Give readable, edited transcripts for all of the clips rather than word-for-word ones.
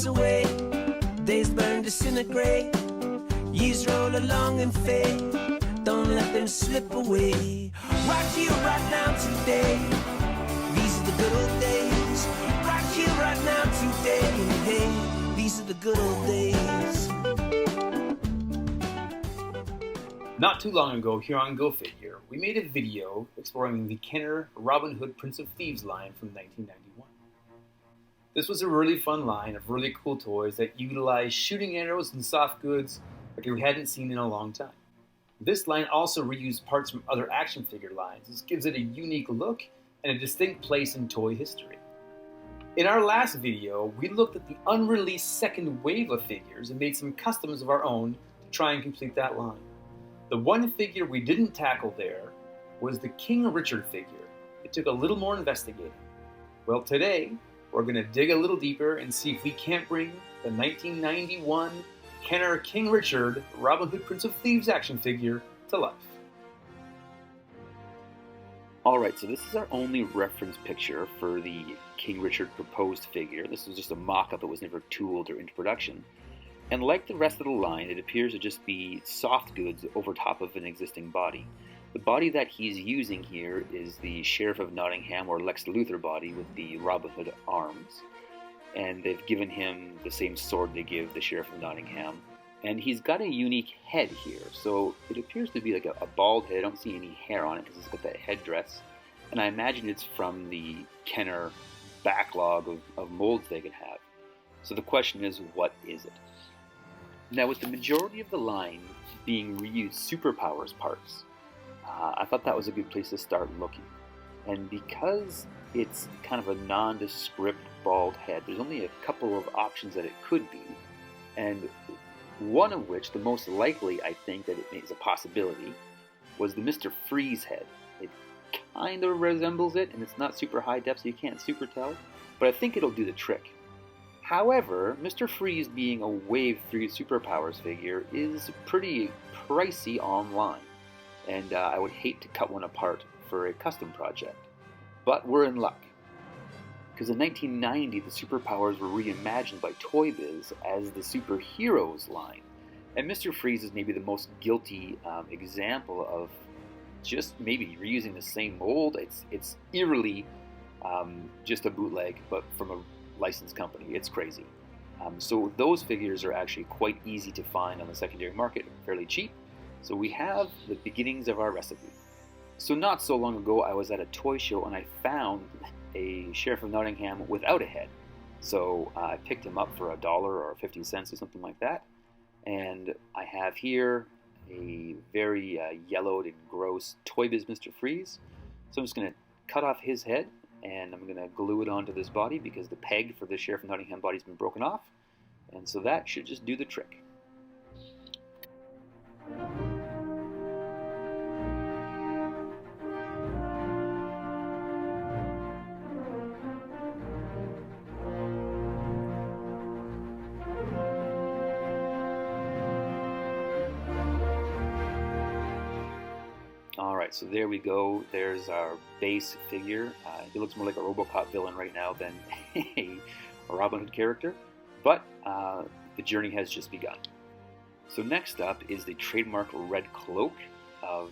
away, days burn, disintegrate, years roll along and fade. Don't let them slip away. Right here, right now, today. These are the good old days. Right here, right now, today. Hey, these are the good old days. Not too long ago here on Go Figure, we made a video exploring the Kenner Robin Hood Prince of Thieves line from 1991. This was a really fun line of really cool toys that utilized shooting arrows and soft goods like we hadn't seen in a long time. This line also reused parts from other action figure lines. This gives it a unique look and a distinct place in toy history. In our last video, we looked at the unreleased second wave of figures and made some customs of our own to try and complete that line. The one figure we didn't tackle there was the King Richard figure. It took a little more investigating. Well, today, we're going to dig a little deeper and see if we can't bring the 1991 Kenner King Richard Robin Hood Prince of Thieves action figure to life. Alright, so this is our only reference picture for the King Richard proposed figure. This was just a mock-up that was never tooled or into production. And like the rest of the line, it appears to just be soft goods over top of an existing body. The body that he's using here is the Sheriff of Nottingham or Lex Luthor body with the Robin Hood arms. And they've given him the same sword they give the Sheriff of Nottingham. And he's got a unique head here. So it appears to be like a bald head. I don't see any hair on it because it's got that headdress. And I imagine it's from the Kenner backlog of molds they could have. So the question is, what is it? Now, with the majority of the line being reused superpowers parts, I thought that was a good place to start looking. And because it's kind of a nondescript bald head, there's only a couple of options that it could be. And one of which, the most likely, I think, that it is a possibility, was the Mr. Freeze head. It kind of resembles it, and it's not super high def, so you can't super tell, but I think it'll do the trick. However, Mr. Freeze being a Wave 3 Superpowers figure is pretty pricey online, and I would hate to cut one apart for a custom project. But we're in luck, because in 1990 the Superpowers were reimagined by Toy Biz as the Superheroes line, and Mr. Freeze is maybe the most guilty example of just maybe reusing the same mold. It's eerily just a bootleg, but from a licensed company. It's crazy. So those figures are actually quite easy to find on the secondary market, fairly cheap. So we have the beginnings of our recipe. So not so long ago, I was at a toy show and I found a Sheriff of Nottingham without a head. So I picked him up for $1 or 50 cents or something like that. And I have here a very yellowed and gross Toy Biz Mr. Freeze. So I'm just going to cut off his head, and I'm going to glue it onto this body because the peg for the Sheriff of Nottingham body's been broken off. And so that should just do the trick. Alright, so there we go. There's our base figure. He looks more like a RoboCop villain right now than a Robin Hood character, but the journey has just begun. So next up is the trademark red cloak of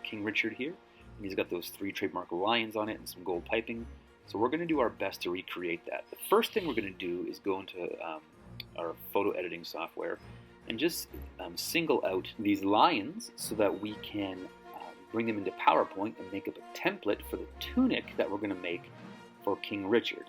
King Richard here. And he's got those 3 trademark lions on it and some gold piping. So we're going to do our best to recreate that. The first thing we're going to do is go into our photo editing software and just single out these lions so that we can bring them into PowerPoint and make up a template for the tunic that we're going to make for King Richard.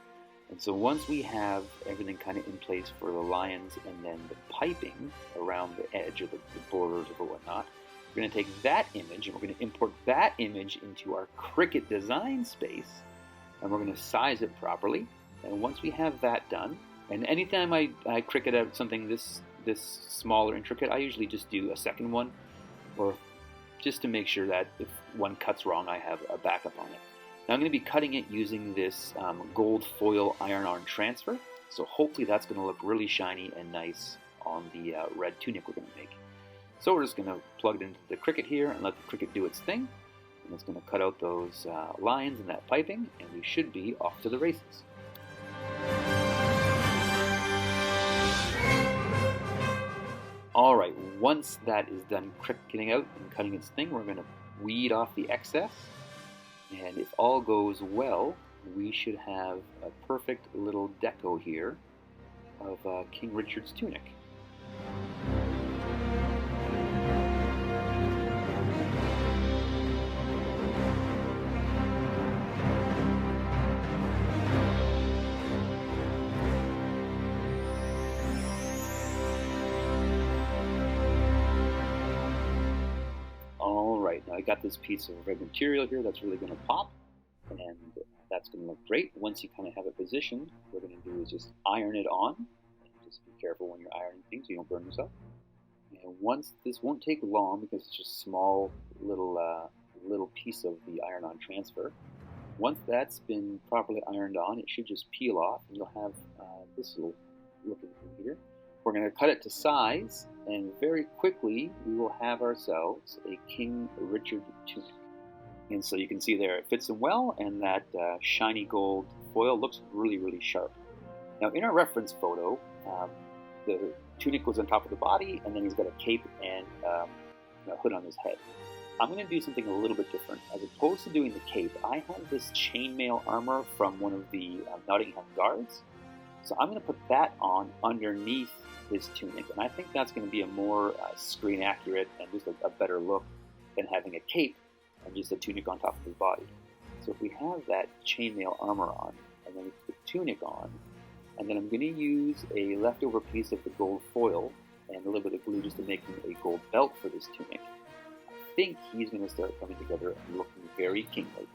And so once we have everything kind of in place for the lions and then the piping around the edge or the borders or whatnot, we're going to take that image and we're going to import that image into our Cricut design space, and we're going to size it properly. And once we have that done, and anytime I Cricut out something this small or intricate, I usually just do a second one, or just to make sure that if one cuts wrong, I have a backup on it. Now I'm going to be cutting it using this gold foil iron-on transfer, so hopefully that's going to look really shiny and nice on the red tunic we're going to make. So we're just going to plug it into the Cricut here and let the Cricut do its thing, and it's going to cut out those lines and that piping, and we should be off to the races. All right, once that is done getting out and cutting its thing, we're going to weed off the excess. And if all goes well, we should have a perfect little deco here of King Richard's tunic. All right, now I got this piece of red material here that's really going to pop, and that's going to look great. Once you kind of have it positioned, what we're going to do is just iron it on. And just be careful when you're ironing things so you don't burn yourself. And once, this won't take long because it's just a small little piece of the iron-on transfer. Once that's been properly ironed on, it should just peel off, and you'll have this little looking thing here. We're going to cut it to size, and very quickly we will have ourselves a King Richard tunic. And so you can see there it fits him well, and that shiny gold foil looks really, really sharp. Now in our reference photo, the tunic was on top of the body, and then he's got a cape and a hood on his head. I'm going to do something a little bit different. As opposed to doing the cape, I have this chainmail armor from one of the Nottingham Guards. So I'm going to put that on underneath his tunic, and I think that's going to be a more screen accurate and just a better look than having a cape and just a tunic on top of his body. So if we have that chainmail armor on, and then we put the tunic on, and then I'm going to use a leftover piece of the gold foil and a little bit of glue just to make him a gold belt for this tunic, I think he's going to start coming together and looking very kingly.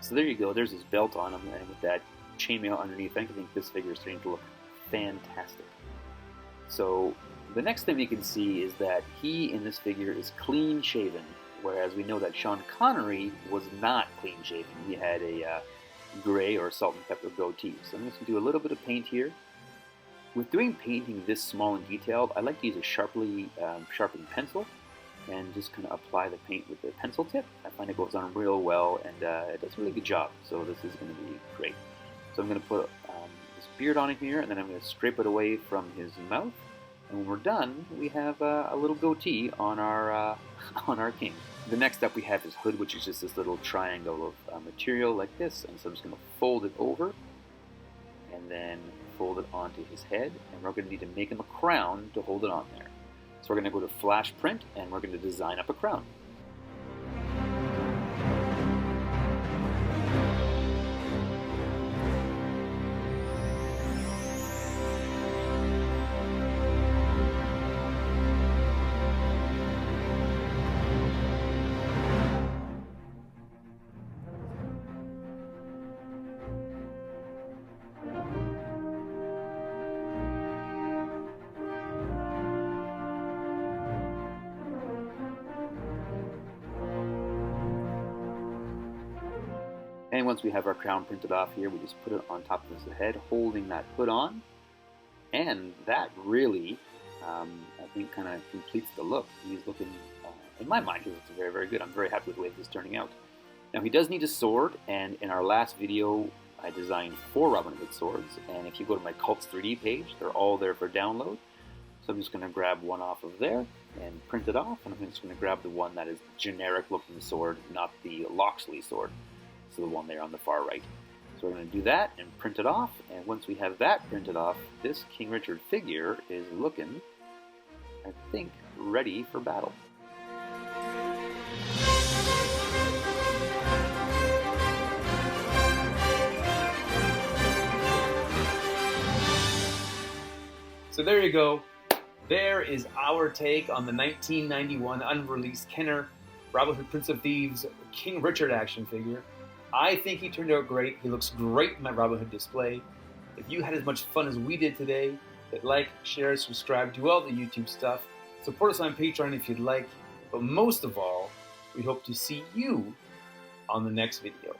So there you go, there's his belt on him, and with that chainmail underneath, I think this figure is starting to look fantastic. So the next thing we can see is that he in this figure is clean shaven, whereas we know that Sean Connery was not clean shaven. He had a gray or salt and pepper goatee. So I'm just going to do a little bit of paint here. With doing painting this small and detailed, I like to use a sharply sharpened pencil and just kind of apply the paint with the pencil tip. I find it goes on real well, and it does a really good job. So this is going to be great. So I'm going to put this beard on him here, and then I'm going to scrape it away from his mouth. And when we're done, we have a little goatee on our on our king. The next step we have his hood, which is just this little triangle of material like this. And so I'm just going to fold it over, and then fold it onto his head. And we're going to need to make him a crown to hold it on there. So we're going to go to Flash Print, and we're going to design up a crown. And once we have our crown printed off here, we just put it on top of his head, holding that hood on. And that really, I think, kind of completes the look. He's looking, in my mind, he looks very, very good. I'm very happy with the way this is turning out. Now, he does need a sword, and in our last video, I designed 4 Robin Hood swords. And if you go to my Cults 3D page, they're all there for download. So I'm just going to grab one off of there and print it off. And I'm just going to grab the one that is generic looking sword, not the Locksley sword. So the one there on the far right. So we're going to do that and print it off, and once we have that printed off, this King Richard figure is looking, I think, ready for battle. So there you go. There is our take on the 1991 unreleased Kenner Robin Hood Prince of Thieves King Richard action figure. I think he turned out great. He looks great in my Robin Hood display. If you had as much fun as we did today, hit like, share, subscribe, do all the YouTube stuff. Support us on Patreon if you'd like. But most of all, we hope to see you on the next video.